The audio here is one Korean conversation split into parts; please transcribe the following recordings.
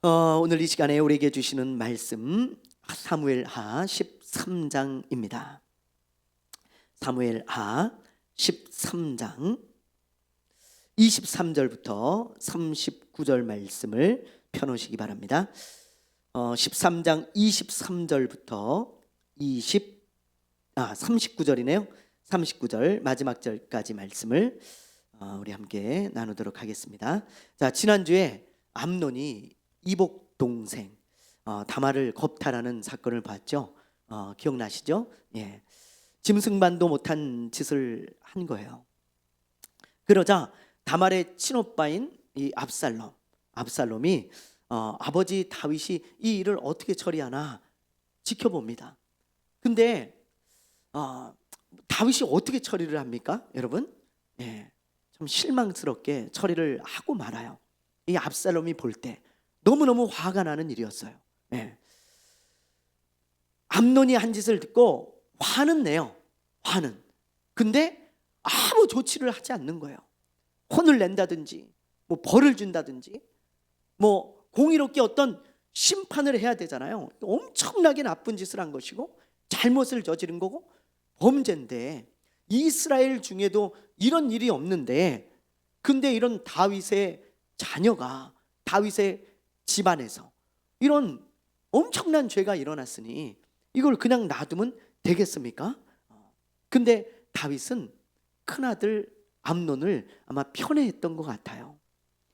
오늘 이 시간에 우리에게 주시는 말씀 사무엘하 13장입니다. 사무엘하 13장 23절부터 39절 말씀을 펴놓으시기 바랍니다. 13장 23절부터 39절이네요. 39절 마지막 절까지 말씀을 우리 함께 나누도록 하겠습니다. 자, 지난주에 암논이 이복 동생 다말을 겁탈하는 사건을 봤죠. 기억나시죠? 예. 짐승반도 못한 짓을 한 거예요. 그러자 다말의 친오빠인 이 압살롬이 아버지 다윗이 이 일을 어떻게 처리하나 지켜봅니다. 근데 다윗이 어떻게 처리를 합니까, 여러분? 예, 좀 실망스럽게 처리를 하고 말아요. 이 압살롬이 볼 때 너무너무 화가 나는 일이었어요. 예. 암논이 한 짓을 듣고 화는 내요. 화는. 근데 아무 조치를 하지 않는 거예요. 혼을 낸다든지 뭐 벌을 준다든지 뭐 공의롭게 어떤 심판을 해야 되잖아요. 엄청나게 나쁜 짓을 한 것이고 잘못을 저지른 거고 범죄인데, 이스라엘 중에도 이런 일이 없는데, 근데 이런 다윗의 자녀가 다윗의 집안에서 이런 엄청난 죄가 일어났으니 이걸 그냥 놔두면 되겠습니까? 근데 다윗은 큰아들 암논을 아마 편애했던 것 같아요.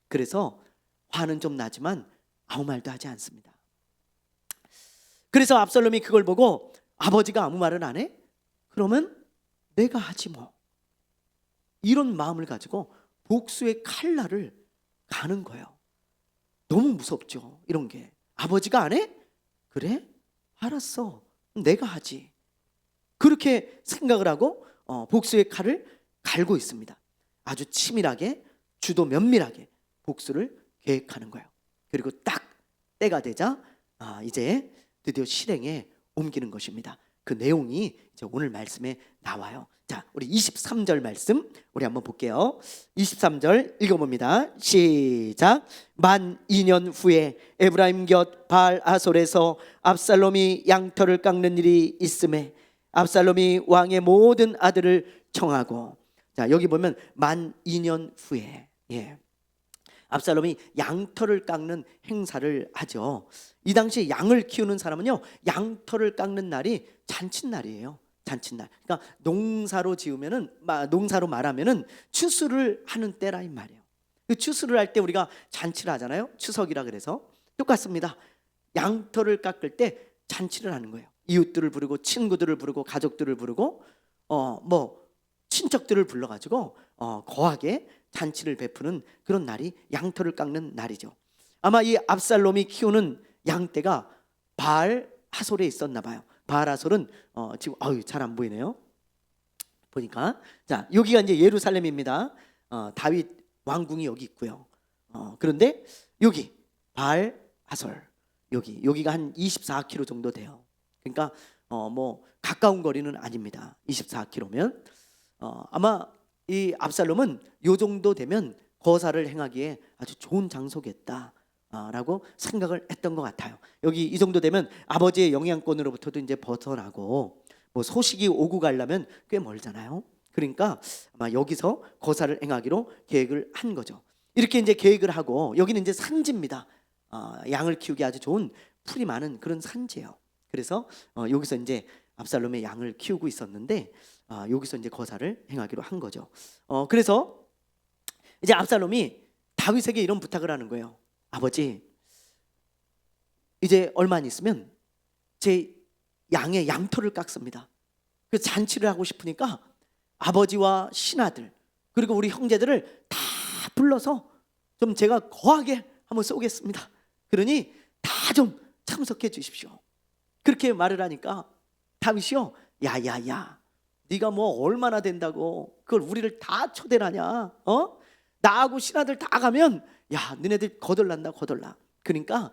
그래서 화는 좀 나지만 아무 말도 하지 않습니다. 그래서 압살롬이 그걸 보고 아버지가 아무 말은 안 해? 그러면 내가 하지 뭐, 이런 마음을 가지고 복수의 칼날을 가는 거예요. 너무 무섭죠, 이런 게. 아버지가 안 해? 그래? 알았어, 내가 하지. 그렇게 생각을 하고 복수의 칼을 갈고 있습니다. 아주 치밀하게, 주도 면밀하게 복수를 계획하는 거예요. 그리고 딱 때가 되자 이제 드디어 실행에 옮기는 것입니다. 그 내용이 이제 오늘 말씀에 나와요. 자, 우리 23절 말씀 우리 한번 볼게요. 23절 읽어봅니다. 시작. 만 2년 후에 에브라임 곁 바알 하솔에서 압살롬이 양털을 깎는 일이 있음에 압살롬이 왕의 모든 아들을 청하고, 자, 여기 보면 만 2년 후에, 예, 압살롬이 양털을 깎는 행사를 하죠. 이 당시 양을 키우는 사람은요, 양털을 깎는 날이 잔칫날이에요. 잔칫날. 그러니까 농사로 말하면은 추수를 하는 때라 이 말이에요. 그 추수를 할 때 우리가 잔치를 하잖아요. 추석이라 그래서 똑같습니다. 양털을 깎을 때 잔치를 하는 거예요. 이웃들을 부르고 친구들을 부르고 가족들을 부르고 친척들을 불러가지고 거하게 잔치를 베푸는 그런 날이 양털을 깎는 날이죠. 아마 이 압살롬이 키우는 양떼가 바알 하솔에 있었나 봐요. 바알 하솔은 지금 잘 안 보이네요. 보니까, 자, 여기가 이제 예루살렘입니다. 다윗 왕궁이 여기 있고요. 그런데 여기 바알 하솔, 여기가 한 24km 정도 돼요. 그러니까 가까운 거리는 아닙니다. 24km면 아마 이 압살롬은 요 정도 되면 거사를 행하기에 아주 좋은 장소겠다라고 생각을 했던 것 같아요. 여기 이 정도 되면 아버지의 영향권으로부터도 이제 벗어나고 소식이 오고 가려면 꽤 멀잖아요. 그러니까 아마 여기서 거사를 행하기로 계획을 한 거죠. 이렇게 이제 계획을 하고, 여기는 이제 산지입니다. 양을 키우기 아주 좋은 풀이 많은 그런 산지예요. 그래서 여기서 이제 압살롬의 양을 키우고 있었는데 여기서 이제 거사를 행하기로 한 거죠. 그래서 이제 압살롬이 다윗에게 이런 부탁을 하는 거예요. 아버지, 이제 얼마 안 있으면 제 양의 양털을 깎습니다. 그래서 잔치를 하고 싶으니까 아버지와 신하들 그리고 우리 형제들을 다 불러서 좀 제가 거하게 한번 쏘겠습니다. 그러니 다 좀 참석해 주십시오. 그렇게 말을 하니까 다윗이요, 야야야, 네가 얼마나 된다고 그걸 우리를 다 초대를 하냐? 나하고 신하들 다 가면 너네들 거덜난다. 그러니까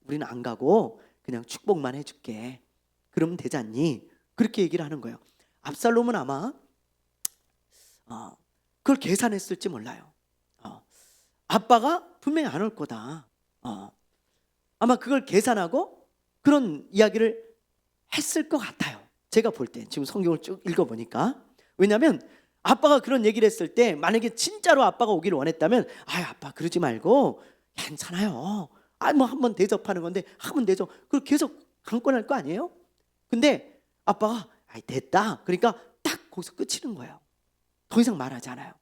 우리는 안 가고 그냥 축복만 해줄게. 그러면 되지 않니? 그렇게 얘기를 하는 거예요. 압살롬은 아마 그걸 계산했을지 몰라요. 아빠가 분명히 안 올 거다. 아마 그걸 계산하고 그런 이야기를 했을 것 같아요. 제가 볼 때 지금 성경을 쭉 읽어보니까. 왜냐하면 아빠가 그런 얘기를 했을 때 만약에 진짜로 아빠가 오기를 원했다면 아빠 그러지 말고 괜찮아요. 뭐 한번 대접하는 건데 한번 대접. 그걸 계속 강권할 거 아니에요? 근데 아빠가 됐다. 그러니까 딱 거기서 끝이는 거예요. 더 이상 말하지 않아요.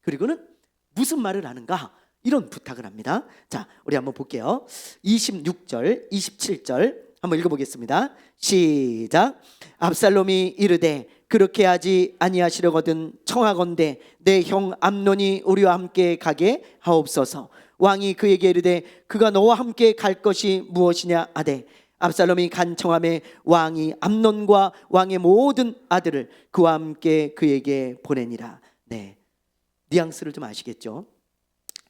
그리고는 무슨 말을 하는가? 이런 부탁을 합니다. 자, 우리 한번 볼게요. 26절, 27절 한번 읽어보겠습니다. 시작. 압살롬이 이르되 그렇게 하지 아니하시려거든 청하건대 내 형 암논이 우리와 함께 가게 하옵소서. 왕이 그에게 이르되 그가 너와 함께 갈 것이 무엇이냐 하되 압살롬이 간청하매 왕이 암논과 왕의 모든 아들을 그와 함께 그에게 보내니라. 네, 뉘앙스를 좀 아시겠죠?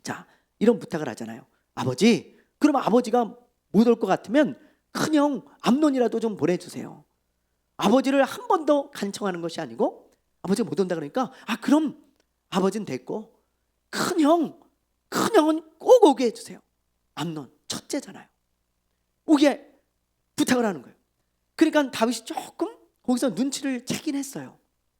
자, 이런 부탁을 하잖아요. 아버지, 그럼 아버지가 못 올 것 같으면 큰형 암논이라도 좀 보내주세요. 아버지를 한 번 더 간청하는 것이 아니고 아버지가 못 온다 그러니까 그럼 아버지는 됐고 큰형은 꼭 오게 해주세요. 암논 첫째잖아요. 오게 부탁을 하는 거예요. 그러니까 다윗이 조금 거기서 눈치를 채긴 했어요.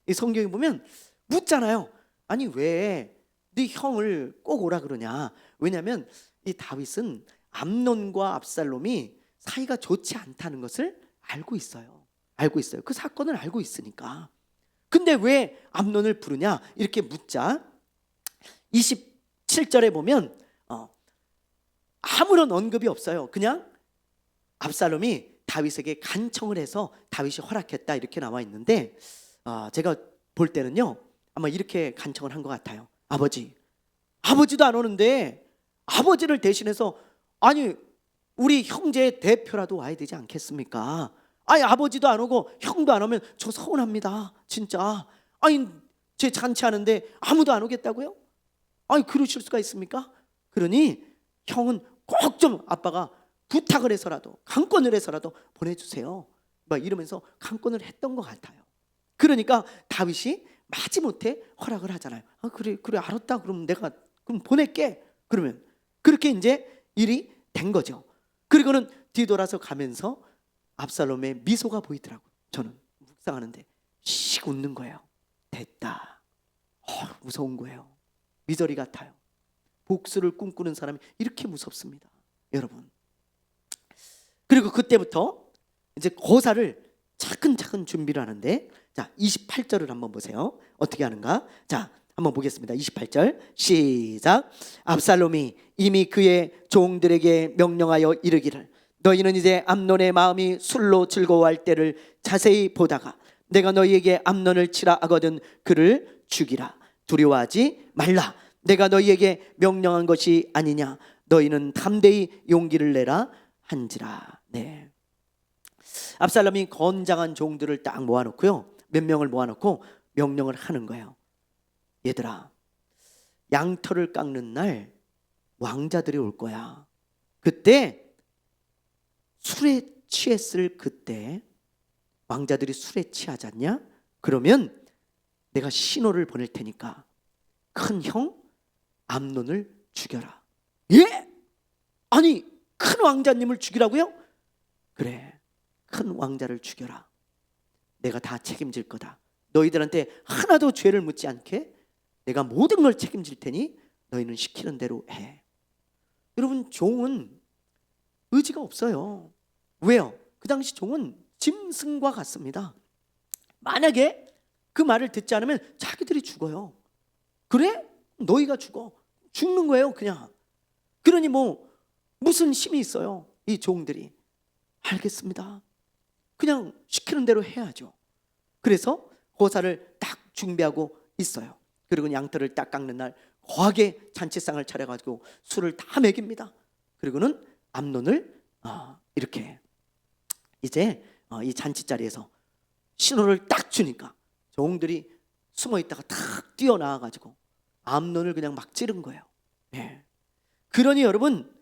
이 성경에 보면 묻잖아요. 아니 왜 네 형을 꼭 오라 그러냐. 왜냐하면 이 다윗은 암논과 압살롬이 사이가 좋지 않다는 것을 알고 있어요. 그 사건을 알고 있으니까. 근데 왜 암논을 부르냐 이렇게 묻자 27절에 보면 아무런 언급이 없어요. 그냥 압살롬이 다윗에게 간청을 해서 다윗이 허락했다 이렇게 나와 있는데 제가 볼 때는요 아마 이렇게 간청을 한 것 같아요. 아버지도 안 오는데 아버지를 대신해서 아니 우리 형제 대표라도 와야 되지 않겠습니까? 아버지도 안 오고 형도 안 오면 저 서운합니다. 진짜. 제 잔치하는데 아무도 안 오겠다고요? 그러실 수가 있습니까? 그러니 형은 꼭 좀 아빠가 부탁을 해서라도 강권을 해서라도 보내주세요. 막 이러면서 강권을 했던 것 같아요. 그러니까 다윗이 마지못해 허락을 하잖아요. 그래 알았다. 그럼 내가 그럼 보낼게. 그러면 그렇게 이제 일이 된 거죠. 그리고는 뒤돌아서 가면서 압살롬의 미소가 보이더라고요. 저는 묵상하는데 씩 웃는 거예요. 됐다. 무서운 거예요. 미저리 같아요. 복수를 꿈꾸는 사람이 이렇게 무섭습니다, 여러분. 그리고 그때부터 이제 고사를 차근차근 준비를 하는데 자 28절을 한번 보세요. 어떻게 하는가? 자 한번 보겠습니다. 28절 시작. 압살롬이 이미 그의 종들에게 명령하여 이르기를 너희는 이제 암논의 마음이 술로 즐거워할 때를 자세히 보다가 내가 너희에게 암논을 치라 하거든 그를 죽이라. 두려워하지 말라. 내가 너희에게 명령한 것이 아니냐. 너희는 담대히 용기를 내라 한지라. 네. 압살롬이 건장한 종들을 딱 모아놓고요. 몇 명을 모아놓고 명령을 하는 거예요. 얘들아, 양털을 깎는 날 왕자들이 올 거야. 그때 술에 취했을 그때 왕자들이 술에 취하지 않냐? 그러면 내가 신호를 보낼 테니까 큰 형 암논을 죽여라. 예? 아니 큰 왕자님을 죽이라고요? 그래, 큰 왕자를 죽여라. 내가 다 책임질 거다. 너희들한테 하나도 죄를 묻지 않게 내가 모든 걸 책임질 테니 너희는 시키는 대로 해. 여러분, 종은 의지가 없어요. 왜요? 그 당시 종은 짐승과 같습니다. 만약에 그 말을 듣지 않으면 자기들이 죽어요. 그래? 너희가 죽는 거예요, 그냥. 그러니 무슨 힘이 있어요, 이 종들이. 알겠습니다. 그냥 시키는 대로 해야죠. 그래서 고사를 딱 준비하고 있어요. 그리고 양털을 딱 깎는 날 거하게 잔치상을 차려가지고 술을 다 먹입니다. 그리고는 암논을 이렇게 이제 이 잔치 자리에서 신호를 딱 주니까 종들이 숨어 있다가 탁 뛰어나와가지고 암논을 그냥 막 찌른 거예요. 네. 그러니 여러분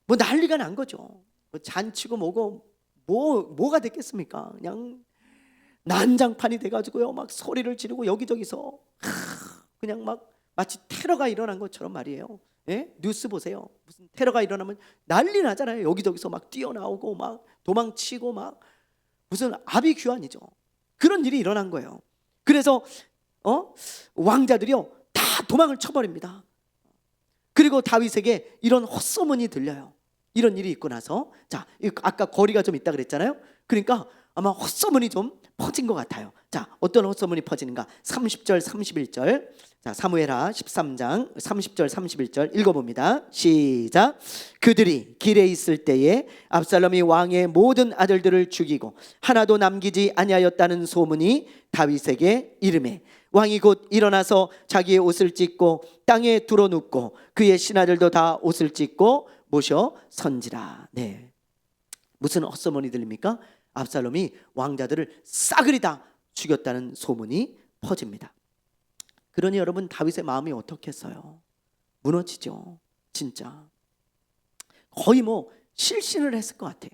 난리가 난 거죠. 잔치고 뭐가 됐겠습니까? 그냥 난장판이 돼가지고요, 막 소리를 지르고 여기저기서 그냥 막 마치 테러가 일어난 것처럼 말이에요. 예? 뉴스 보세요. 무슨 테러가 일어나면 난리 나잖아요. 여기저기서 막 뛰어나오고 막 도망치고 막 무슨 아비규환이죠. 그런 일이 일어난 거예요. 그래서 왕자들이요 다 도망을 쳐버립니다. 그리고 다윗에게 이런 헛소문이 들려요. 이런 일이 있고 나서, 자, 아까 거리가 좀 있다 그랬잖아요. 그러니까 아마 헛소문이 좀 퍼진 것 같아요. 자, 어떤 헛소문이 퍼지는가? 30절 31절. 자, 사무엘하 13장 30절 31절 읽어봅니다. 시작. 그들이 길에 있을 때에 압살롬이 왕의 모든 아들들을 죽이고 하나도 남기지 아니하였다는 소문이 다윗에게 이르매 왕이 곧 일어나서 자기의 옷을 찢고 땅에 두루 눕고 그의 신하들도 다 옷을 찢고 모셔 선지라. 네, 무슨 헛소문이 들립니까? 압살롬이 왕자들을 싸그리 다 죽였다는 소문이 퍼집니다. 그러니 여러분, 다윗의 마음이 어떻겠어요? 무너지죠. 진짜 거의 뭐 실신을 했을 것 같아.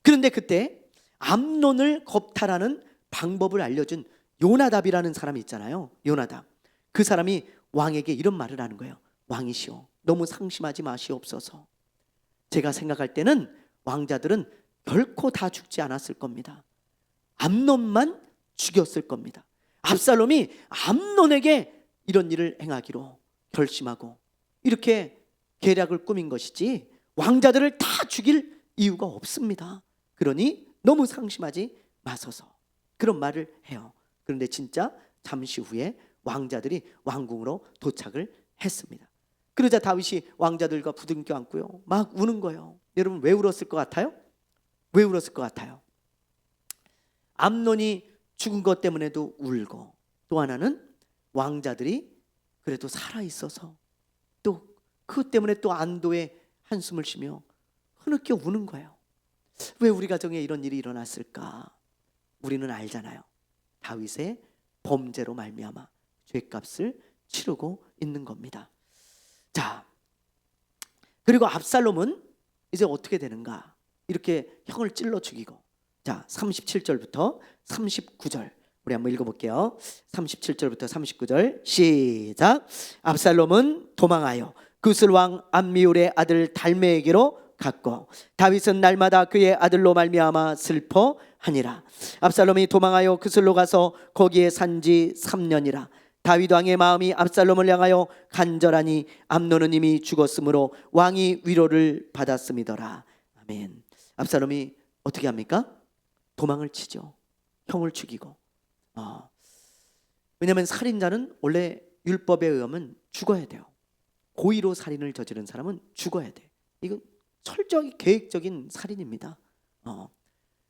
그런데 그때 암논을 겁탈하는 방법을 알려준 요나답이라는 사람이 있잖아요. 요나답. 그 사람이 왕에게 이런 말을 하는 거예요. 왕이시오, 너무 상심하지 마시옵소서. 제가 생각할 때는 왕자들은 결코 다 죽지 않았을 겁니다. 암논만 죽였을 겁니다. 압살롬이 암논에게 이런 일을 행하기로 결심하고 이렇게 계략을 꾸민 것이지 왕자들을 다 죽일 이유가 없습니다. 그러니 너무 상심하지 마소서, 그런 말을 해요. 그런데 진짜 잠시 후에 왕자들이 왕궁으로 도착을 했습니다. 그러자 다윗이 왕자들과 부둥켜 안고요 막 우는 거예요. 여러분, 왜 울었을 것 같아요? 왜 울었을 것 같아요? 암논이 죽은 것 때문에도 울고, 또 하나는 왕자들이 그래도 살아있어서 또 그것 때문에 또 안도의 한숨을 쉬며 흐느껴 우는 거예요. 왜 우리 가정에 이런 일이 일어났을까? 우리는 알잖아요. 다윗의 범죄로 말미암아 죄값을 치르고 있는 겁니다. 자, 그리고 압살롬은 이제 어떻게 되는가? 이렇게 형을 찔러 죽이고, 자, 37절부터 39절 우리 한번 읽어볼게요. 37절부터 39절 시작. 압살롬은 도망하여 구슬 왕 암미울의 아들 달메에게로 갔고 다윗은 날마다 그의 아들로 말미암아 슬퍼하니라. 압살롬이 도망하여 구슬로 가서 거기에 산지 3년이라. 다윗 왕의 마음이 압살롬을 향하여 간절하니 암논은 이미 죽었으므로 왕이 위로를 받았음이더라. 아멘. 압살롬이 어떻게 합니까? 도망을 치죠. 형을 죽이고. 왜냐하면 살인자는 원래 율법에 의하면 죽어야 돼요. 고의로 살인을 저지른 사람은 죽어야 돼. 이건 철저히 계획적인 살인입니다.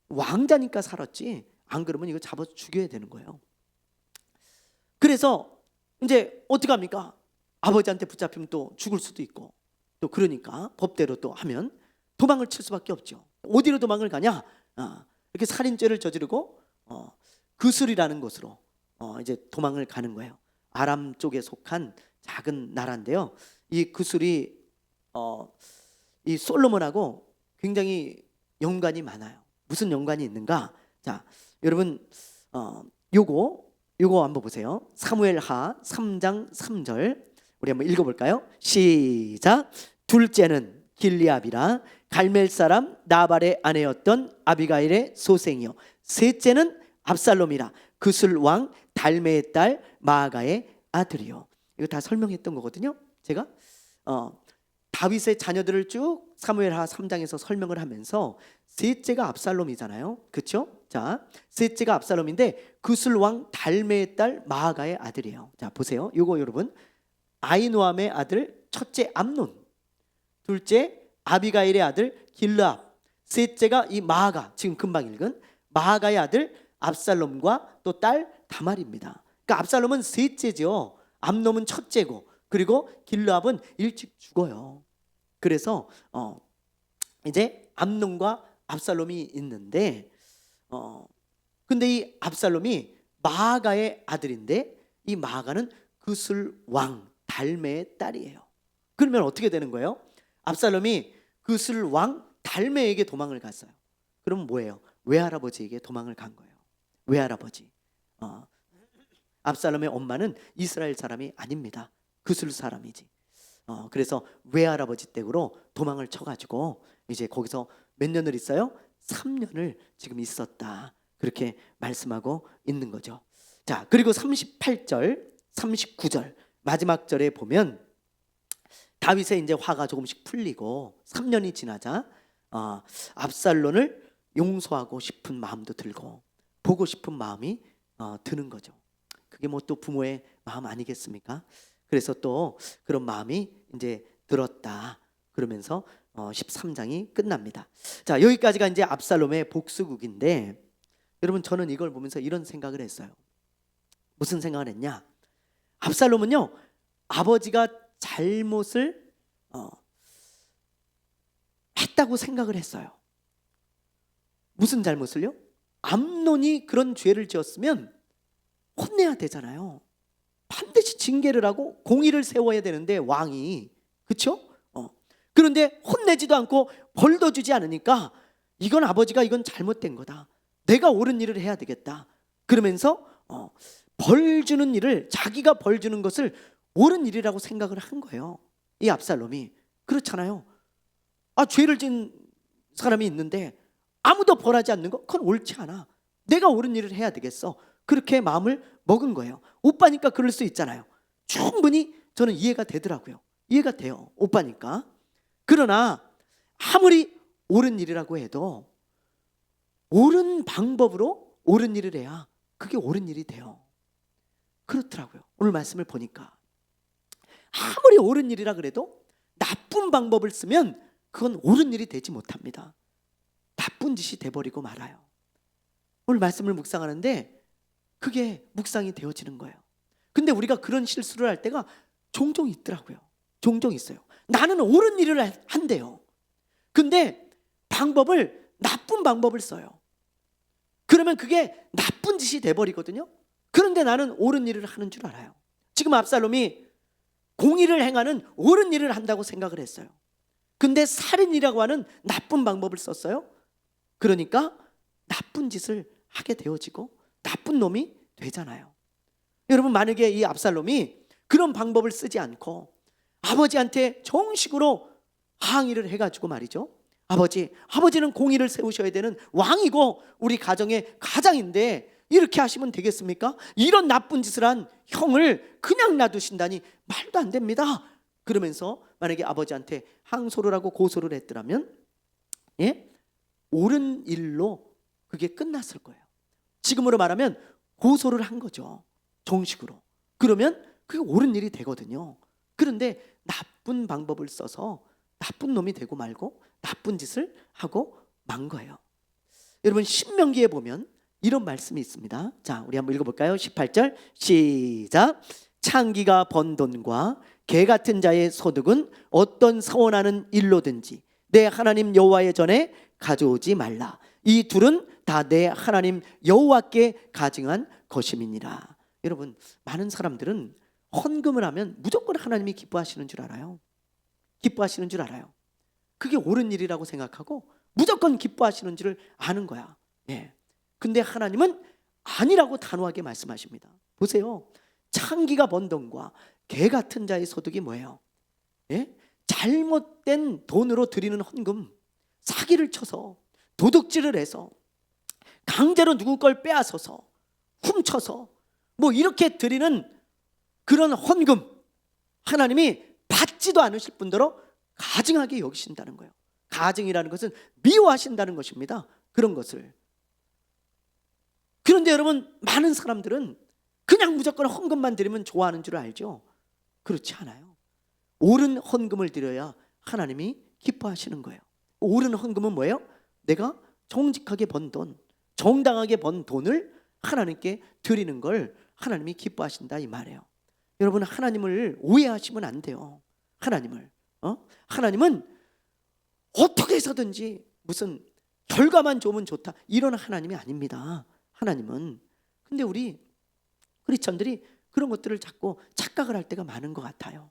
왕자니까 살았지, 안 그러면 이거 잡아서 죽여야 되는 거예요. 그래서 이제 어떻게 합니까? 아버지한테 붙잡히면 또 죽을 수도 있고, 또 그러니까 법대로 또 하면 도망을 칠 수밖에 없죠. 어디로 도망을 가냐? 이렇게 살인죄를 저지르고 그술이라는 곳으로 이제 도망을 가는 거예요. 아람 쪽에 속한 작은 나라인데요. 이 그술이 이 솔로몬하고 굉장히 연관이 많아요. 무슨 연관이 있는가? 자, 여러분 요거 한번 보세요. 사무엘하 3장 3절 우리 한번 읽어볼까요? 시작. 둘째는 길리압이라 갈멜 사람 나발의 아내였던 아비가일의 소생이요, 셋째는 압살롬이라 그술 왕 달메의 딸 마아가의 아들이요. 이거 다 설명했던 거거든요. 제가 다윗의 자녀들을 쭉 사무엘하 3장에서 설명을 하면서 셋째가 압살롬이잖아요. 그렇죠? 자, 셋째가 압살롬인데 그술 왕 달메의 딸 마아가의 아들이에요. 자, 보세요. 요거 여러분, 아히노암의 아들 첫째 암논, 둘째 아비가일의 아들 길르압, 셋째가 이 마아가, 지금 금방 읽은 마아가의 아들 압살롬과 또 딸 다말입니다. 그러니까 압살롬은 셋째죠. 암논은 첫째고, 그리고 길르압은 일찍 죽어요. 그래서 이제 암논과 압살롬이 있는데 근데 이 압살롬이 마아가의 아들인데 이 마아가는 그술 왕 달메의 딸이에요. 그러면 어떻게 되는 거예요? 압살롬이 그술 왕 달메에게 도망을 갔어요. 그럼 뭐예요? 외할아버지에게 도망을 간 거예요. 외할아버지. 압살롬의 엄마는 이스라엘 사람이 아닙니다. 그술 사람이지. 그래서 외할아버지 댁으로 도망을 쳐가지고 이제 거기서 몇 년을 있어요? 3년을 지금 있었다. 그렇게 말씀하고 있는 거죠. 자, 그리고 38절, 39절 마지막 절에 보면 다윗의 이제 화가 조금씩 풀리고 3년이 지나자 압살론을 용서하고 싶은 마음도 들고 보고 싶은 마음이 드는 거죠. 그게 뭐 또 부모의 마음 아니겠습니까? 그래서 또 그런 마음이 이제 들었다. 그러면서 13장이 끝납니다. 자, 여기까지가 이제 압살롬의 복수극인데, 여러분 저는 이걸 보면서 이런 생각을 했어요. 무슨 생각을 했냐? 압살롬은요, 아버지가 잘못을 했다고 생각을 했어요. 무슨 잘못을요? 암논이 그런 죄를 지었으면 혼내야 되잖아요. 반드시 징계를 하고 공의를 세워야 되는데 왕이, 그렇죠? 그런데 혼내지도 않고 벌도 주지 않으니까 이건 아버지가 이건 잘못된 거다. 내가 옳은 일을 해야 되겠다. 그러면서 벌 주는 일을, 자기가 벌 주는 것을 옳은 일이라고 생각을 한 거예요. 이 압살롬이. 그렇잖아요. 죄를 지은 사람이 있는데 아무도 벌하지 않는 거, 그건 옳지 않아. 내가 옳은 일을 해야 되겠어. 그렇게 마음을 먹은 거예요. 오빠니까 그럴 수 있잖아요. 충분히 저는 이해가 되더라고요. 이해가 돼요. 오빠니까. 그러나 아무리 옳은 일이라고 해도 옳은 방법으로 옳은 일을 해야 그게 옳은 일이 돼요. 그렇더라고요. 오늘 말씀을 보니까 아무리 옳은 일이라 그래도 나쁜 방법을 쓰면 그건 옳은 일이 되지 못합니다. 나쁜 짓이 돼버리고 말아요. 오늘 말씀을 묵상하는데 그게 묵상이 되어지는 거예요. 근데 우리가 그런 실수를 할 때가 종종 있더라고요. 종종 있어요. 나는 옳은 일을 한대요. 근데 방법을, 나쁜 방법을 써요. 그러면 그게 나쁜 짓이 돼버리거든요. 그런데 나는 옳은 일을 하는 줄 알아요. 지금 압살롬이 공의를 행하는 옳은 일을 한다고 생각을 했어요. 근데 살인이라고 하는 나쁜 방법을 썼어요. 그러니까 나쁜 짓을 하게 되어지고 나쁜 놈이 되잖아요. 여러분, 만약에 이 압살롬이 그런 방법을 쓰지 않고 아버지한테 정식으로 항의를 해가지고 말이죠, 아버지는 공의를 세우셔야 되는 왕이고 우리 가정의 가장인데 이렇게 하시면 되겠습니까? 이런 나쁜 짓을 한 형을 그냥 놔두신다니 말도 안 됩니다. 그러면서 만약에 아버지한테 항소를 하고 고소를 했더라면 옳은 일로 그게 끝났을 거예요. 지금으로 말하면 고소를 한 거죠. 정식으로. 그러면 그게 옳은 일이 되거든요. 그런데 나쁜 방법을 써서 나쁜 놈이 되고 말고 나쁜 짓을 하고 만 거예요. 여러분, 신명기에 보면 이런 말씀이 있습니다. 자, 우리 한번 읽어볼까요? 18절 시작. 창기가 번 돈과 개 같은 자의 소득은 어떤 서원하는 일로든지 내 하나님 여호와의 전에 가져오지 말라. 이 둘은 다 내 하나님 여호와께 가증한 것임이니라. 여러분, 많은 사람들은 헌금을 하면 무조건 하나님이 기뻐하시는 줄 알아요. 기뻐하시는 줄 알아요. 그게 옳은 일이라고 생각하고 무조건 기뻐하시는 줄을 아는 거야. 근데 하나님은 아니라고 단호하게 말씀하십니다. 보세요. 창기가 번 돈과 개 같은 자의 소득이 뭐예요? 잘못된 돈으로 드리는 헌금, 사기를 쳐서 도둑질을 해서 강제로 누구 걸 빼앗아서 훔쳐서 뭐 이렇게 드리는 그런 헌금, 하나님이 받지도 않으실 분더러 가증하게 여기신다는 거예요. 가증이라는 것은 미워하신다는 것입니다. 그런 것을. 그런데 여러분, 많은 사람들은 그냥 무조건 헌금만 드리면 좋아하는 줄 알죠? 그렇지 않아요. 옳은 헌금을 드려야 하나님이 기뻐하시는 거예요. 옳은 헌금은 뭐예요? 내가 정직하게 번 돈, 정당하게 번 돈을 하나님께 드리는 걸 하나님이 기뻐하신다, 이 말이에요. 여러분, 하나님을 오해하시면 안 돼요. 하나님은 어떻게 해서든지 무슨 결과만 좋으면 좋다, 이런 하나님이 아닙니다. 하나님은. 근데 우리 크리스천들이 그런 것들을 자꾸 착각을 할 때가 많은 것 같아요.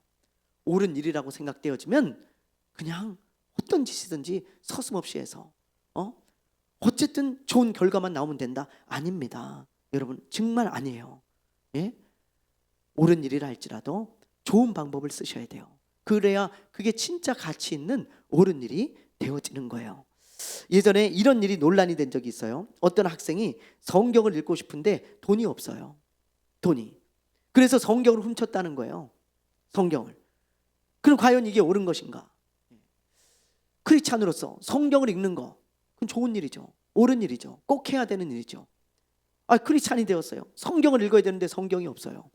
옳은 일이라고 생각되어지면 그냥 어떤 짓이든지 서슴없이 해서 어쨌든 좋은 결과만 나오면 된다. 아닙니다. 여러분, 정말 아니에요. 옳은 일이라 할지라도 좋은 방법을 쓰셔야 돼요. 그래야 그게 진짜 가치 있는 옳은 일이 되어지는 거예요. 예전에 이런 일이 논란이 된 적이 있어요. 어떤 학생이 성경을 읽고 싶은데 돈이 없어요. 돈이. 그래서 성경을 훔쳤다는 거예요. 성경을. 그럼 과연 이게 옳은 것인가? 크리스찬으로서 성경을 읽는 거, 그건 좋은 일이죠. 옳은 일이죠. 꼭 해야 되는 일이죠. 크리스찬이 되었어요. 성경을 읽어야 되는데 성경이 없어요.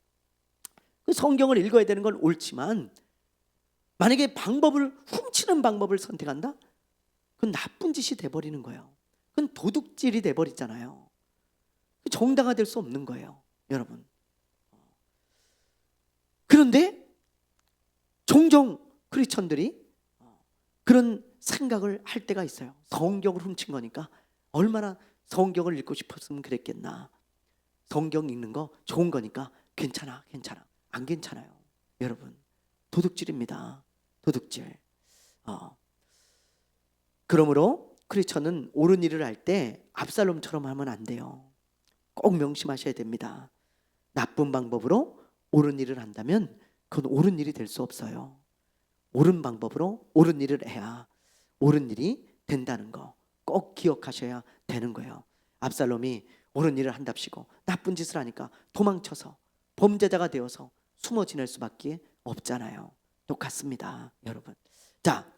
그 성경을 읽어야 되는 건 옳지만 만약에 방법을 훔치는 방법을 선택한다? 그건 나쁜 짓이 돼버리는 거예요. 그건 도둑질이 돼버리잖아요. 정당화될 수 없는 거예요, 여러분. 그런데 종종 크리스천들이 그런 생각을 할 때가 있어요. 성경을 훔친 거니까 얼마나 성경을 읽고 싶었으면 그랬겠나. 성경 읽는 거 좋은 거니까 괜찮아. 안 괜찮아요, 여러분. 도둑질입니다. 도둑질. 그러므로 크리스천은 옳은 일을 할 때 압살롬처럼 하면 안 돼요. 꼭 명심하셔야 됩니다. 나쁜 방법으로 옳은 일을 한다면 그건 옳은 일이 될 수 없어요. 옳은 방법으로 옳은 일을 해야 옳은 일이 된다는 거 꼭 기억하셔야 되는 거예요. 압살롬이 옳은 일을 한답시고 나쁜 짓을 하니까 도망쳐서 범죄자가 되어서 숨어 지낼 수밖에 없잖아요. 똑같습니다, 여러분. 자,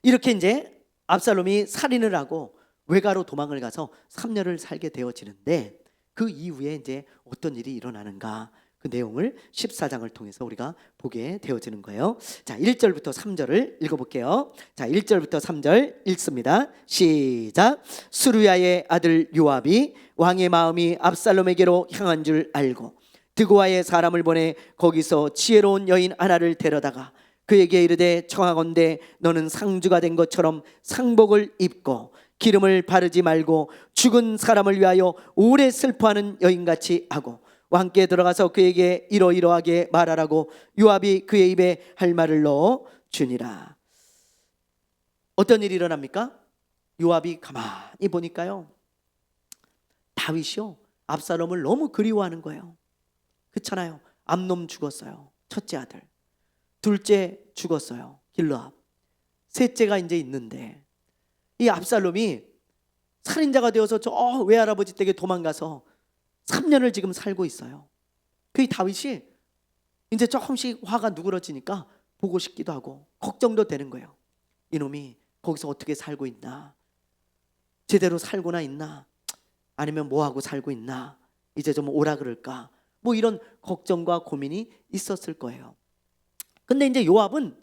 이렇게 이제 압살롬이 살인을 하고 외가로 도망을 가서 3년을 살게 되어지는데 그 이후에 이제 어떤 일이 일어나는가, 그 내용을 14장을 통해서 우리가 보게 되어지는 거예요. 자, 1절부터 3절을 읽어볼게요. 자, 1절부터 3절 읽습니다. 시작. 수르야의 아들 요압이 왕의 마음이 압살롬에게로 향한 줄 알고 드고아의 사람을 보내 거기서 지혜로운 여인 하나를 데려다가 그에게 이르되 청하건대 너는 상주가 된 것처럼 상복을 입고 기름을 바르지 말고 죽은 사람을 위하여 오래 슬퍼하는 여인같이 하고 왕께 들어가서 그에게 이러이러하게 말하라고 요압이 그의 입에 할 말을 넣어 주니라. 어떤 일이 일어납니까? 요압이 가만히 보니까요, 다윗이요 압살롬을 너무 그리워하는 거예요. 그렇잖아요. 암놈 죽었어요. 첫째 아들. 둘째 죽었어요. 길르압. 셋째가 이제 있는데 이 압살롬이 살인자가 되어서 저 외할아버지 댁에 도망가서 3년을 지금 살고 있어요. 그 다윗이 이제 조금씩 화가 누그러지니까 보고 싶기도 하고 걱정도 되는 거예요. 이놈이 거기서 어떻게 살고 있나, 제대로 살고나 있나, 아니면 뭐하고 살고 있나, 이제 좀 오라 그럴까, 뭐 이런 걱정과 고민이 있었을 거예요. 근데 이제 요압은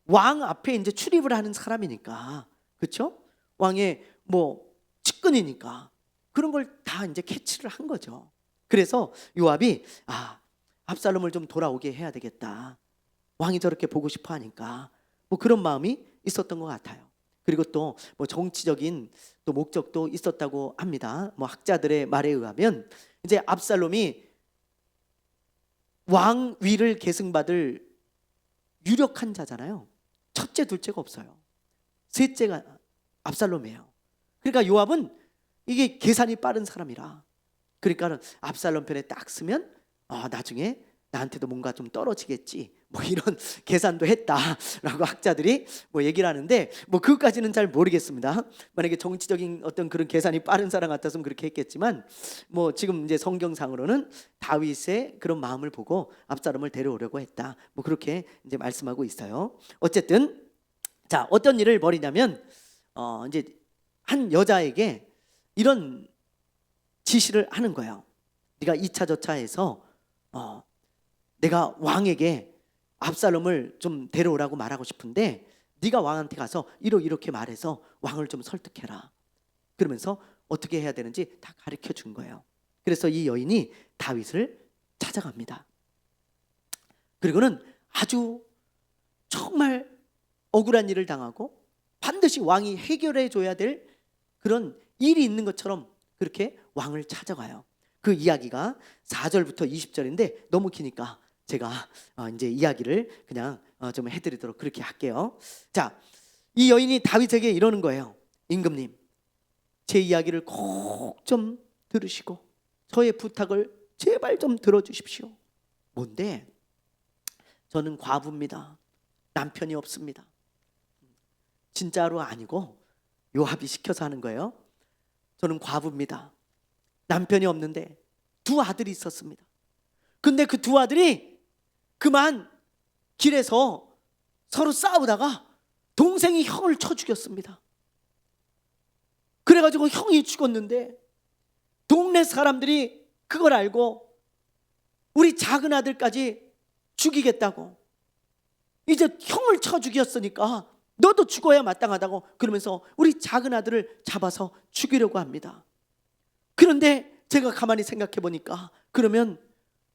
왕 앞에 이제 출입을 하는 사람이니까, 그렇죠? 왕의 뭐 측근이니까 그런 걸 다 이제 캐치를 한 거죠. 그래서 요압이 압살롬을 좀 돌아오게 해야 되겠다. 왕이 저렇게 보고 싶어 하니까 뭐 그런 마음이 있었던 것 같아요. 그리고 또 뭐 정치적인 또 목적도 있었다고 합니다. 뭐 학자들의 말에 의하면 이제 압살롬이 왕위를 계승받을 유력한 자잖아요. 첫째, 둘째가 없어요. 셋째가 압살롬이에요. 그러니까 요압은 이게 계산이 빠른 사람이라, 그러니까 압살롬 편에 딱 쓰면 나중에 나한테도 뭔가 좀 떨어지겠지, 뭐 이런 계산도 했다라고 학자들이 뭐 얘기를 하는데, 뭐 그것까지는 잘 모르겠습니다. 만약에 정치적인 어떤 그런 계산이 빠른 사람 같았으면 그렇게 했겠지만, 뭐 지금 이제 성경상으로는 다윗의 그런 마음을 보고 압살롬을 데려오려고 했다, 뭐 그렇게 이제 말씀하고 있어요. 어쨌든 자, 어떤 일을 벌이냐면 이제 한 여자에게 이런 지시를 하는 거예요. 네가 이차 저차 해서 내가 왕에게 압살롬을 좀 데려오라고 말하고 싶은데 네가 왕한테 가서 이렇게 말해서 왕을 좀 설득해라. 그러면서 어떻게 해야 되는지 다 가르쳐 준 거예요. 그래서 이 여인이 다윗을 찾아갑니다. 그리고는 아주 정말 억울한 일을 당하고 반드시 왕이 해결해 줘야 될 그런 일이 있는 것처럼 그렇게 왕을 찾아가요. 그 이야기가 4절부터 20절인데 너무 기니까 제가 이제 이야기를 그냥 좀 해드리도록 그렇게 할게요. 자, 이 여인이 다윗에게 이러는 거예요. 임금님, 제 이야기를 꼭 좀 들으시고 저의 부탁을 제발 좀 들어주십시오. 뭔데? 저는 과부입니다. 남편이 없습니다. 진짜로 아니고 요압이 시켜서 하는 거예요. 저는 과부입니다. 남편이 없는데 두 아들이 있었습니다. 근데 그 두 아들이 그만 길에서 서로 싸우다가 동생이 형을 쳐 죽였습니다. 그래가지고 형이 죽었는데 동네 사람들이 그걸 알고 우리 작은 아들까지 죽이겠다고, 이제 형을 쳐 죽였으니까 너도 죽어야 마땅하다고 그러면서 우리 작은 아들을 잡아서 죽이려고 합니다. 그런데 제가 가만히 생각해 보니까, 그러면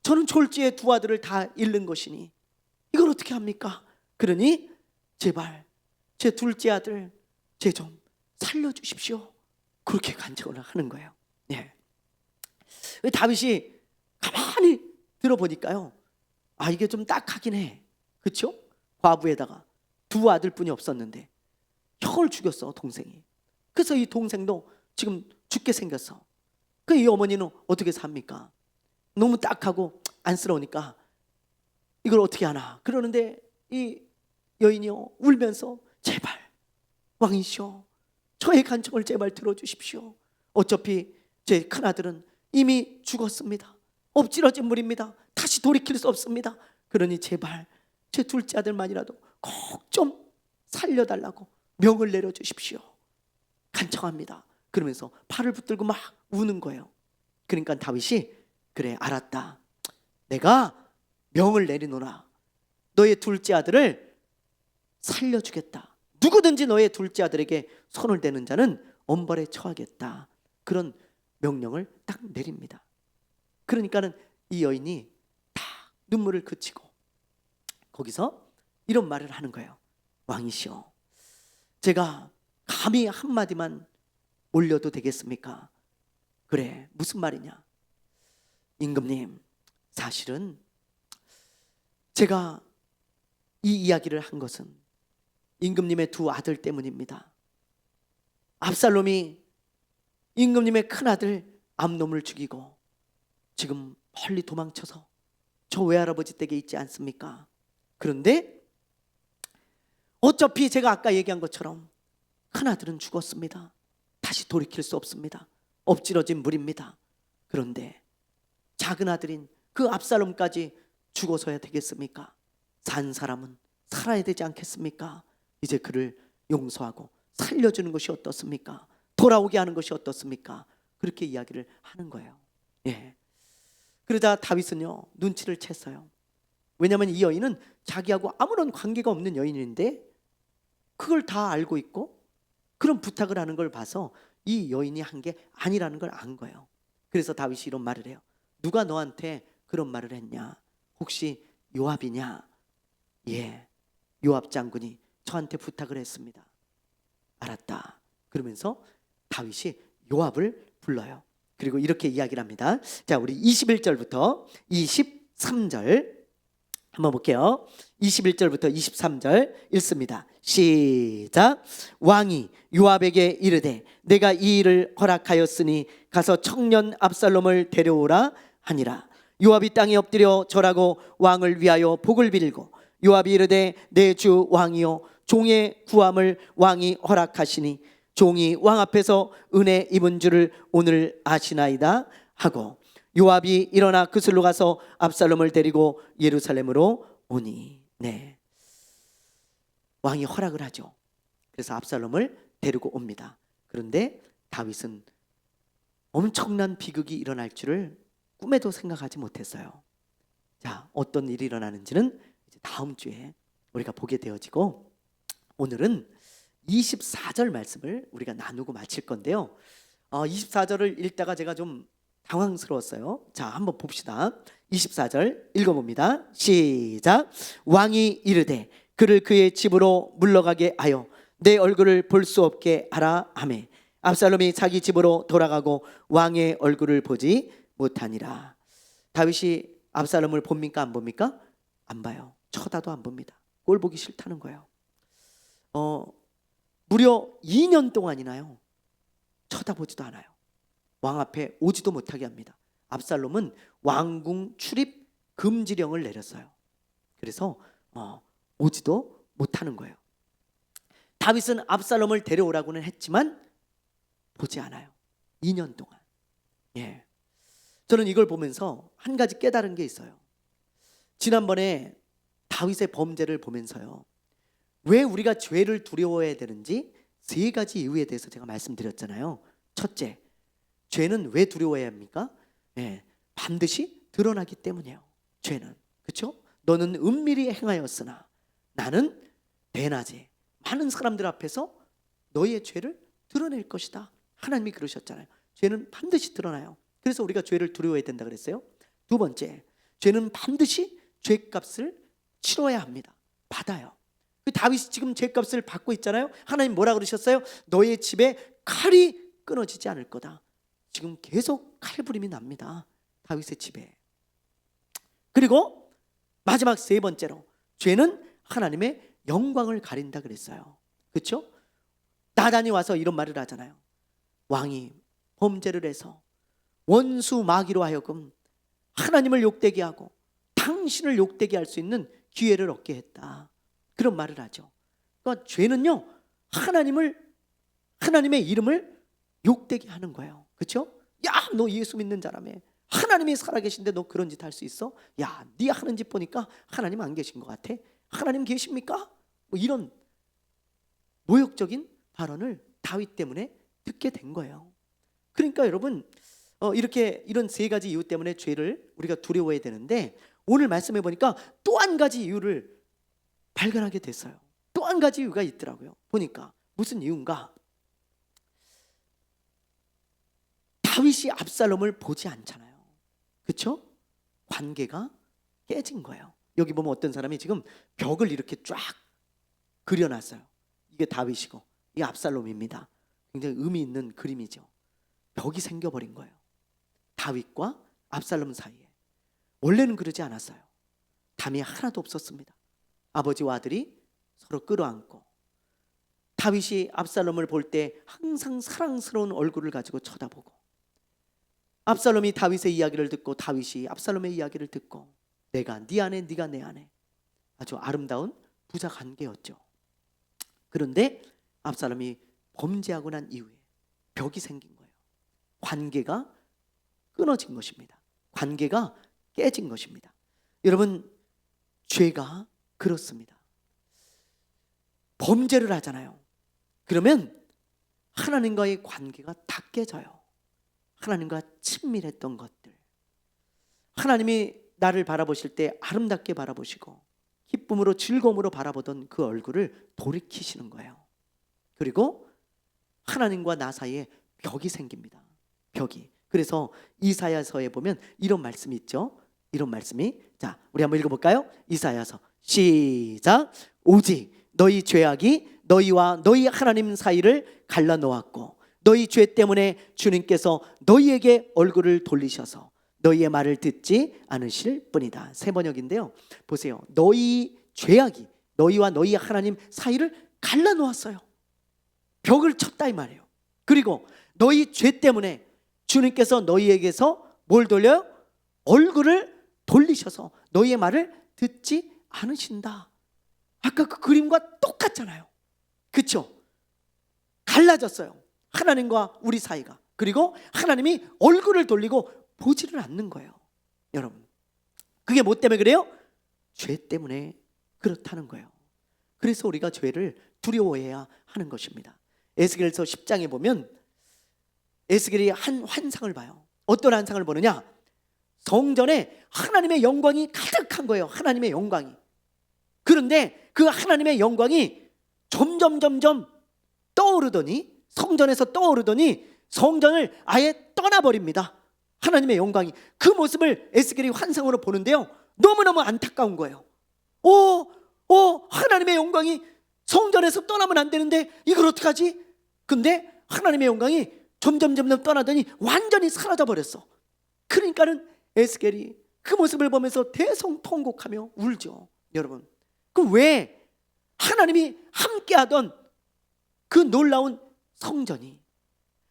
저는 졸지에 두 아들을 다 잃는 것이니 이걸 어떻게 합니까? 그러니 제발 제 둘째 아들 제 좀 살려주십시오. 그렇게 간청을 하는 거예요. 네. 다윗이 가만히 들어보니까요, 아, 이게 좀 딱하긴 해. 그렇죠? 과부에다가 두 아들뿐이 없었는데 형을 죽였어, 동생이. 그래서 이 동생도 지금 죽게 생겼어. 그 이 어머니는 어떻게 삽니까? 너무 딱하고 안쓰러우니까 이걸 어떻게 하나. 그러는데 이 여인이요 울면서 제발 왕이시여 저의 간청을 제발 들어주십시오. 어차피 제 큰아들은 이미 죽었습니다. 엎질러진 물입니다. 다시 돌이킬 수 없습니다. 그러니 제발 제 둘째 아들만이라도 꼭 좀 살려달라고 명을 내려주십시오. 간청합니다. 그러면서 팔을 붙들고 막 우는 거예요. 그러니까 다윗이 그래 알았다. 내가 명을 내리노라. 너의 둘째 아들을 살려주겠다. 누구든지 너의 둘째 아들에게 손을 대는 자는 엄벌에 처하겠다. 그런 명령을 딱 내립니다. 그러니까는 이 여인이 다 눈물을 그치고 거기서 이런 말을 하는 거예요. 왕이시여 제가 감히 한마디만 올려도 되겠습니까? 그래 무슨 말이냐? 임금님 사실은 제가 이 이야기를 한 것은 임금님의 두 아들 때문입니다. 압살롬이 임금님의 큰아들 암놈을 죽이고 지금 멀리 도망쳐서 저 외할아버지 댁에 있지 않습니까? 그런데 어차피 제가 아까 얘기한 것처럼 큰아들은 죽었습니다. 다시 돌이킬 수 없습니다. 엎질러진 물입니다. 그런데 작은 아들인 그 압살롬까지 죽어서야 되겠습니까? 산 사람은 살아야 되지 않겠습니까? 이제 그를 용서하고 살려주는 것이 어떻습니까? 돌아오게 하는 것이 어떻습니까? 그렇게 이야기를 하는 거예요. 예. 그러자 다윗은요 눈치를 챘어요. 왜냐하면 이 여인은 자기하고 아무런 관계가 없는 여인인데 그걸 다 알고 있고 그런 부탁을 하는 걸 봐서 이 여인이 한 게 아니라는 걸 안 거예요. 그래서 다윗이 이런 말을 해요. 누가 너한테 그런 말을 했냐? 혹시 요압이냐? 예, 요압 장군이 저한테 부탁을 했습니다. 알았다. 그러면서 다윗이 요압을 불러요. 그리고 이렇게 이야기를 합니다. 자, 우리 21절부터 23절 한번 볼게요. 21절부터 23절 읽습니다. 시작. 왕이 요압에게 이르되 내가 이 일을 허락하였으니 가서 청년 압살롬을 데려오라 하니라. 요압이 땅에 엎드려 절하고 왕을 위하여 복을 빌고 요압이 이르되 내 주 왕이여 종의 구함을 왕이 허락하시니 종이 왕 앞에서 은혜 입은 줄을 오늘 아시나이다 하고 요압이 일어나 그슬로 가서 압살롬을 데리고 예루살렘으로 오니. 네, 왕이 허락을 하죠. 그래서 압살롬을 데리고 옵니다. 그런데 다윗은 엄청난 비극이 일어날 줄을 꿈에도 생각하지 못했어요. 자, 어떤 일이 일어나는지는 이제 다음 주에 우리가 보게 되어지고, 오늘은 24절 말씀을 우리가 나누고 마칠 건데요. 24절을 읽다가 제가 좀 당황스러웠어요. 자, 한번 봅시다. 24절 읽어봅니다. 시작. 왕이 이르되 그를 그의 집으로 물러가게 하여 내 얼굴을 볼 수 없게 하라 하매 압살롬이 자기 집으로 돌아가고 왕의 얼굴을 보지 못하니라. 다윗이 압살롬을 봅니까 안 봅니까? 안 봐요. 쳐다도 안 봅니다. 꼴 보기 싫다는 거예요. 무려 2년 동안이나요 쳐다보지도 않아요. 왕 앞에 오지도 못하게 합니다. 압살롬은 왕궁 출입 금지령을 내렸어요. 그래서 오지도 못하는 거예요. 다윗은 압살롬을 데려오라고는 했지만 보지 않아요. 2년 동안. 저는 이걸 보면서 한 가지 깨달은 게 있어요. 지난번에 다윗의 범죄를 보면서요, 왜 우리가 죄를 두려워해야 되는지 3가지 이유에 대해서 제가 말씀드렸잖아요. 첫째, 죄는 왜 두려워해야 합니까? 반드시 드러나기 때문이에요. 죄는. 그렇죠? 너는 은밀히 행하였으나 나는 대낮에 많은 사람들 앞에서 너희의 죄를 드러낼 것이다. 하나님이 그러셨잖아요. 죄는 반드시 드러나요. 그래서 우리가 죄를 두려워해야 된다 그랬어요. 두 번째, 죄는 반드시 죄값을 치러야 합니다. 받아요. 다윗이 지금 죄값을 받고 있잖아요. 하나님 뭐라 그러셨어요? 너의 집에 칼이 끊어지지 않을 거다. 지금 계속 칼부림이 납니다. 다윗의 집에. 그리고 마지막 3번째로, 죄는 하나님의 영광을 가린다 그랬어요. 그렇죠? 나단이 와서 이런 말을 하잖아요. 왕이 범죄를 해서 원수 마귀로 하여금 하나님을 욕되게 하고 당신을 욕되게 할 수 있는 기회를 얻게 했다. 그런 말을 하죠. 그러니까 죄는요, 하나님의 이름을 욕되게 하는 거예요. 그렇죠? 야, 너 예수 믿는 자라며, 하나님이 살아계신데 너 그런 짓 할 수 있어? 야, 네 하는 짓 보니까 하나님 안 계신 것 같아. 하나님 계십니까? 뭐 이런 모욕적인 발언을 다윗 때문에 듣게 된 거예요. 그러니까 여러분, 이런 3가지 이유 때문에 죄를 우리가 두려워해야 되는데, 오늘 말씀해 보니까 또 한 가지 이유를 발견하게 됐어요. 또 한 가지 이유가 있더라고요. 보니까 무슨 이유인가? 다윗이 압살롬을 보지 않잖아요. 그렇죠? 관계가 깨진 거예요. 여기 보면 어떤 사람이 지금 벽을 이렇게 쫙 그려놨어요. 이게 다윗이고 이게 압살롬입니다. 굉장히 의미 있는 그림이죠. 벽이 생겨버린 거예요. 다윗과 압살롬 사이에. 원래는 그러지 않았어요. 담이 하나도 없었습니다. 아버지와 아들이 서로 끌어안고, 다윗이 압살롬을 볼 때 항상 사랑스러운 얼굴을 가지고 쳐다보고, 압살롬이 다윗의 이야기를 듣고 다윗이 압살롬의 이야기를 듣고, 내가 네 아내, 네가 내 아내. 아주 아름다운 부자 관계였죠. 그런데 압살롬이 범죄하고 난 이후에 벽이 생긴 거예요. 관계가 끊어진 것입니다. 관계가 깨진 것입니다. 여러분, 죄가 그렇습니다. 범죄를 하잖아요. 그러면 하나님과의 관계가 다 깨져요. 하나님과 친밀했던 것들, 하나님이 나를 바라보실 때 아름답게 바라보시고 기쁨으로 즐거움으로 바라보던 그 얼굴을 돌이키시는 거예요. 그리고 하나님과 나 사이에 벽이 생깁니다. 벽이. 그래서 이사야서에 보면 이런 말씀이 있죠. 이런 말씀이, 자, 우리 한번 읽어볼까요? 이사야서 시작. 오직 너희 죄악이 너희와 너희 하나님 사이를 갈라놓았고 너희 죄 때문에 주님께서 너희에게 얼굴을 돌리셔서 너희의 말을 듣지 않으실 뿐이다. 새 번역인데요. 보세요. 너희 죄악이 너희와 너희 하나님 사이를 갈라놓았어요. 벽을 쳤다 이 말이에요. 그리고 너희 죄 때문에 주님께서 너희에게서 뭘 돌려요? 얼굴을 돌리셔서 너희의 말을 듣지 않으신다. 아까 그 그림과 똑같잖아요. 그렇죠? 갈라졌어요. 하나님과 우리 사이가. 그리고 하나님이 얼굴을 돌리고 보지를 않는 거예요. 여러분, 그게 뭐 때문에 그래요? 죄 때문에 그렇다는 거예요. 그래서 우리가 죄를 두려워해야 하는 것입니다. 에스겔서 10장에 보면 에스겔이 한 환상을 봐요. 어떤 환상을 보느냐? 성전에 하나님의 영광이 가득한 거예요. 하나님의 영광이. 그런데 그 하나님의 영광이 점점 떠오르더니, 성전에서 떠오르더니 성전을 아예 떠나버립니다. 하나님의 영광이. 그 모습을 에스겔이 환상으로 보는데요, 너무너무 안타까운 거예요. 하나님의 영광이 성전에서 떠나면 안 되는데 이걸 어떡하지? 근데 하나님의 영광이 점점 떠나더니 완전히 사라져 버렸어. 그러니까는 에스겔이 그 모습을 보면서 대성통곡하며 울죠. 여러분, 그 왜 하나님이 함께하던 그 놀라운 성전이,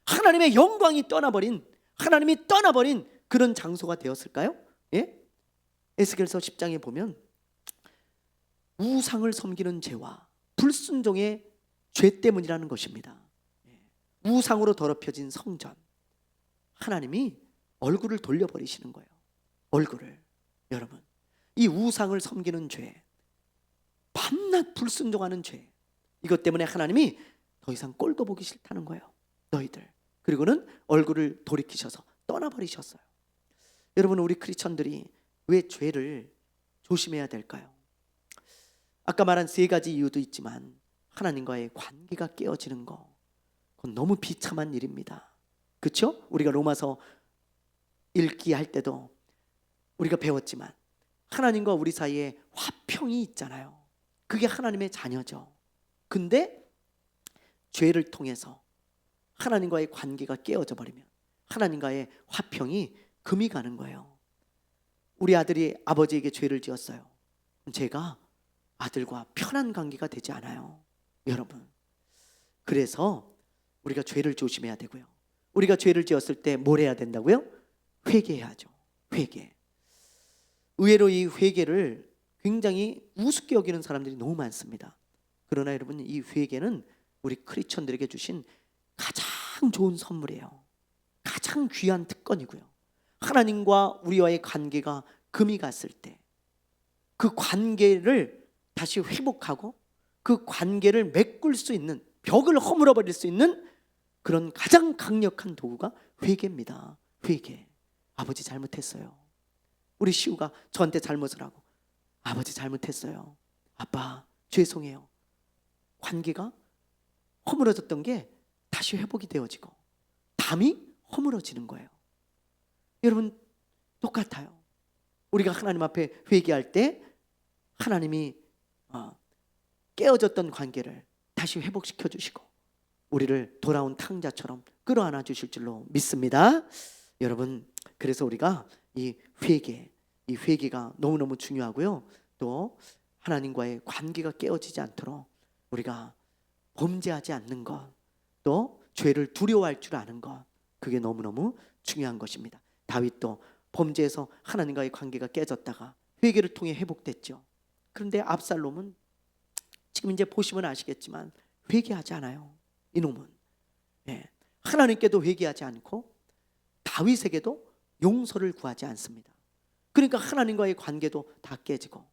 하나님의 영광이 떠나버린, 하나님이 떠나버린 그런 장소가 되었을까요? 예? 에스겔서 10장에 보면 우상을 섬기는 죄와 불순종의 죄 때문이라는 것입니다. 우상으로 더럽혀진 성전, 하나님이 얼굴을 돌려버리시는 거예요. 얼굴을. 여러분, 이 우상을 섬기는 죄, 밤낮 불순종하는 죄, 이것 때문에 하나님이 더 이상 꼴도 보기 싫다는 거예요. 너희들. 그리고는 얼굴을 돌이키셔서 떠나버리셨어요. 여러분, 우리 크리스천들이 왜 죄를 조심해야 될까요? 아까 말한 세 가지 이유도 있지만 하나님과의 관계가 깨어지는 거, 그건 너무 비참한 일입니다. 그렇죠? 우리가 로마서 읽기 할 때도 우리가 배웠지만 하나님과 우리 사이에 화평이 있잖아요. 그게 하나님의 자녀죠. 근데 죄를 통해서 하나님과의 관계가 깨어져 버리면 하나님과의 화평이 금이 가는 거예요. 우리 아들이 아버지에게 죄를 지었어요. 제가 아들과 편한 관계가 되지 않아요. 여러분, 그래서 우리가 죄를 조심해야 되고요. 우리가 죄를 지었을 때 뭘 해야 된다고요? 회개해야죠. 회개. 의외로 이 회개를 굉장히 우습게 여기는 사람들이 너무 많습니다. 그러나 여러분, 이 회개는 우리 크리스천들에게 주신 가장 좋은 선물이에요. 가장 귀한 특권이고요. 하나님과 우리와의 관계가 금이 갔을 때 그 관계를 다시 회복하고 그 관계를 메꿀 수 있는, 벽을 허물어 버릴 수 있는 그런 가장 강력한 도구가 회개입니다. 회개. 아버지 잘못했어요. 우리 시우가 저한테 잘못을 하고, 아버지 잘못했어요. 아빠 죄송해요. 관계가 허물어졌던 게 다시 회복이 되어지고 담이 허물어지는 거예요. 여러분, 똑같아요. 우리가 하나님 앞에 회개할 때 하나님이 깨어졌던 관계를 다시 회복시켜 주시고 우리를 돌아온 탕자처럼 끌어안아 주실 줄로 믿습니다. 여러분, 그래서 우리가 이 회개가 너무너무 중요하고요. 또 하나님과의 관계가 깨어지지 않도록 우리가 범죄하지 않는 것, 또 죄를 두려워할 줄 아는 것, 그게 너무너무 중요한 것입니다. 다윗도 범죄에서 하나님과의 관계가 깨졌다가 회개를 통해 회복됐죠. 그런데 압살롬은 지금 이제 보시면 아시겠지만 회개하지 않아요. 이놈은 하나님께도 회개하지 않고 다윗에게도 용서를 구하지 않습니다. 그러니까 하나님과의 관계도 다 깨지고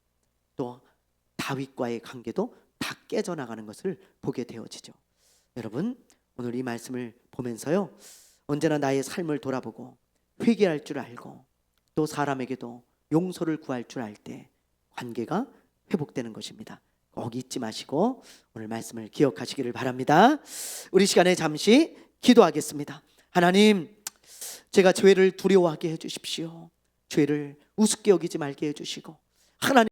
또 다윗과의 관계도 다 깨져나가는 것을 보게 되어지죠. 여러분, 오늘 이 말씀을 보면서요, 언제나 나의 삶을 돌아보고 회개할 줄 알고 또 사람에게도 용서를 구할 줄 알 때 관계가 회복되는 것입니다. 꼭 잊지 마시고 오늘 말씀을 기억하시기를 바랍니다. 우리 시간에 잠시 기도하겠습니다. 하나님, 제가 죄를 두려워하게 해주십시오. 죄를 우습게 여기지 말게 해주시고 하나님